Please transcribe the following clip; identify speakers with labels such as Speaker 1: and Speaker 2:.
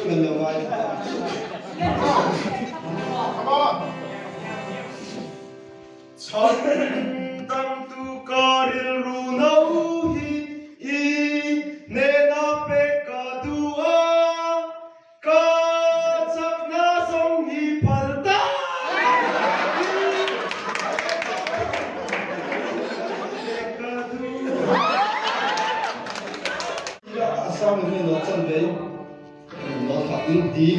Speaker 1: Mình là ngoài
Speaker 2: 천당 두꺼리를 루나우히 이내 나베 까두아 까짝 나성이 발다
Speaker 1: Sao mình nói chân đấy nó khẳng định tí